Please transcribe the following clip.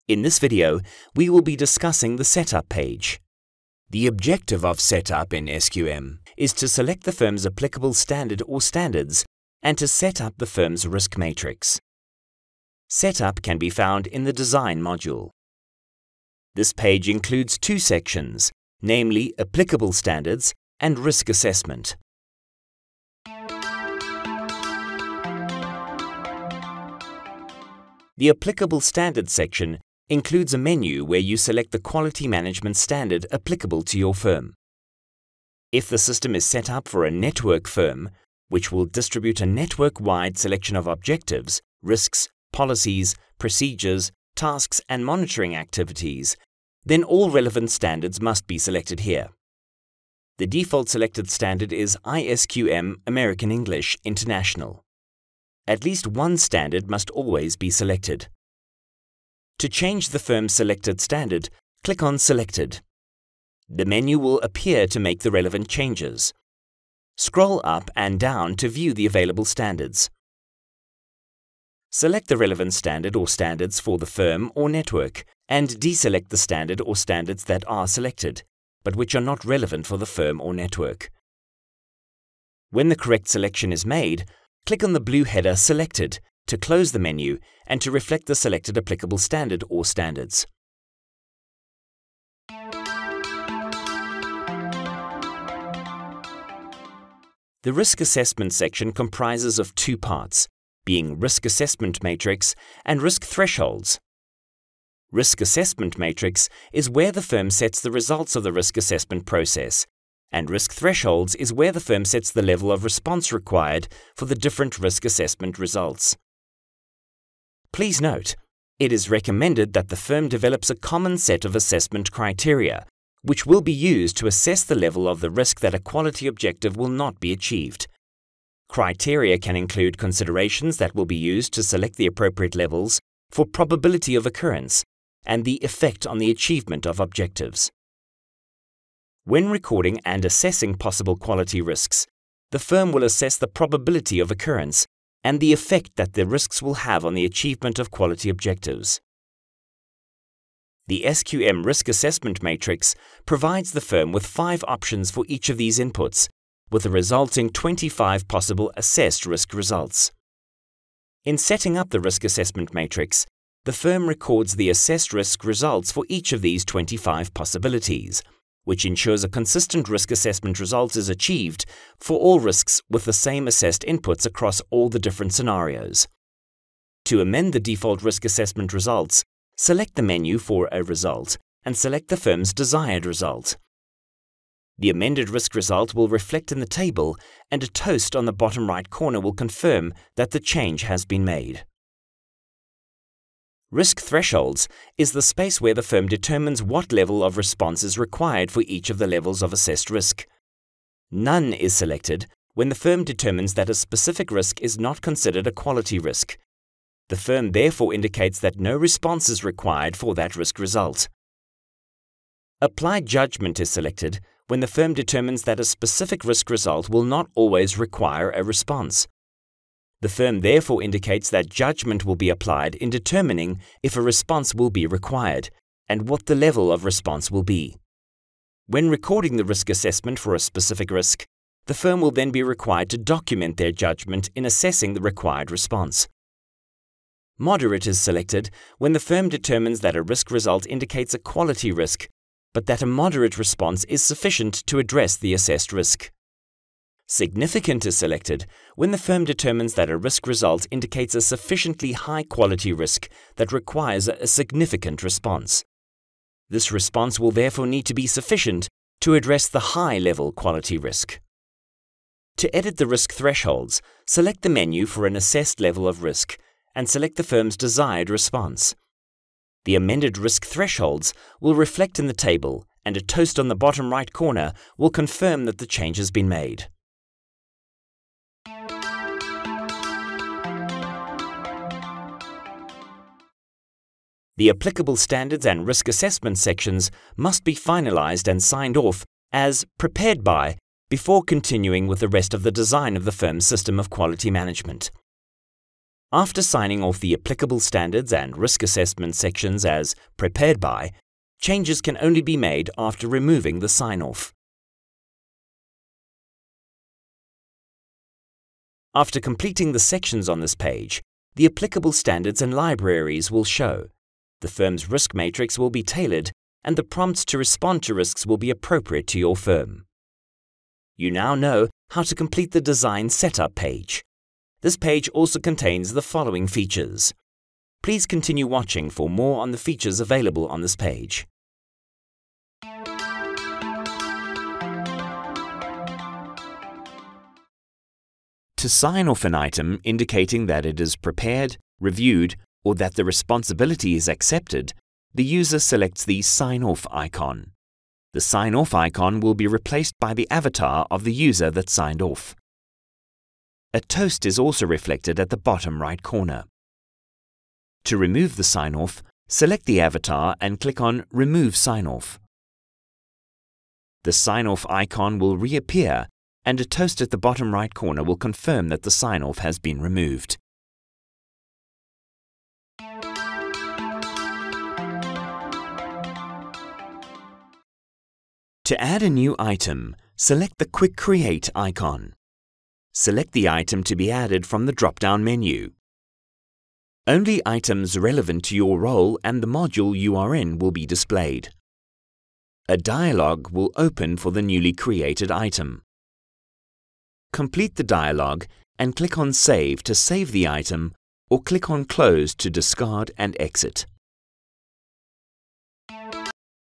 In this video, we will be discussing the Setup page. The objective of Setup in SQM is to select the firm's applicable standard or standards and to set up the firm's risk matrix. Setup can be found in the Design module. This page includes two sections, namely Applicable Standards and Risk Assessment. The Applicable Standards section includes a menu where you select the quality management standard applicable to your firm. If the system is set up for a network firm, which will distribute a network-wide selection of objectives, risks, policies, procedures, tasks, and monitoring activities, then all relevant standards must be selected here. The default selected standard is ISQM American English International. At least one standard must always be selected. To change the firm's selected standard, click on Selected. The menu will appear to make the relevant changes. Scroll up and down to view the available standards. Select the relevant standard or standards for the firm or network, and deselect the standard or standards that are selected, but which are not relevant for the firm or network. When the correct selection is made, click on the blue header Selected to close the menu and to reflect the selected applicable standard or standards. The Risk Assessment section comprises of two parts, being Risk Assessment Matrix and Risk Thresholds. Risk Assessment Matrix is where the firm sets the results of the risk assessment process, and Risk Thresholds is where the firm sets the level of response required for the different risk assessment results. Please note, it is recommended that the firm develops a common set of assessment criteria, which will be used to assess the level of the risk that a quality objective will not be achieved. Criteria can include considerations that will be used to select the appropriate levels for probability of occurrence and the effect on the achievement of objectives. When recording and assessing possible quality risks, the firm will assess the probability of occurrence and the effect that the risks will have on the achievement of quality objectives. The SQM Risk Assessment Matrix provides the firm with 5 options for each of these inputs, with the resulting 25 possible assessed risk results. In setting up the Risk Assessment Matrix, the firm records the assessed risk results for each of these 25 possibilities, which ensures a consistent risk assessment result is achieved for all risks with the same assessed inputs across all the different scenarios. To amend the default risk assessment results, select the menu for a result and select the firm's desired result. The amended risk result will reflect in the table, and a toast on the bottom right corner will confirm that the change has been made. Risk Thresholds is the space where the firm determines what level of response is required for each of the levels of assessed risk. None is selected when the firm determines that a specific risk is not considered a quality risk. The firm therefore indicates that no response is required for that risk result. Applied Judgment is selected when the firm determines that a specific risk result will not always require a response. The firm therefore indicates that judgment will be applied in determining if a response will be required and what the level of response will be. When recording the risk assessment for a specific risk, the firm will then be required to document their judgment in assessing the required response. Moderate is selected when the firm determines that a risk result indicates a quality risk, but that a moderate response is sufficient to address the assessed risk. Significant is selected when the firm determines that a risk result indicates a sufficiently high-quality risk that requires a significant response. This response will therefore need to be sufficient to address the high-level quality risk. To edit the risk thresholds, select the menu for an assessed level of risk and select the firm's desired response. The amended risk thresholds will reflect in the table, and a toast on the bottom right corner will confirm that the change has been made. The applicable standards and risk assessment sections must be finalized and signed off as prepared by before continuing with the rest of the design of the firm's system of quality management. After signing off the applicable standards and risk assessment sections as prepared by, changes can only be made after removing the sign-off. After completing the sections on this page, the applicable standards and libraries will show. The firm's risk matrix will be tailored, and the prompts to respond to risks will be appropriate to your firm. You now know how to complete the Design Setup page. This page also contains the following features. Please continue watching for more on the features available on this page. To sign off an item indicating that it is prepared, reviewed, or that the responsibility is accepted, the user selects the Sign Off icon. The Sign Off icon will be replaced by the avatar of the user that signed off. A toast is also reflected at the bottom right corner. To remove the sign-off, select the avatar and click on Remove Sign-Off. The sign-off icon will reappear, and a toast at the bottom right corner will confirm that the sign-off has been removed. To add a new item, select the Quick Create icon. Select the item to be added from the drop-down menu. Only items relevant to your role and the module you are in will be displayed. A dialog will open for the newly created item. Complete the dialog and click on Save to save the item, or click on Close to discard and exit.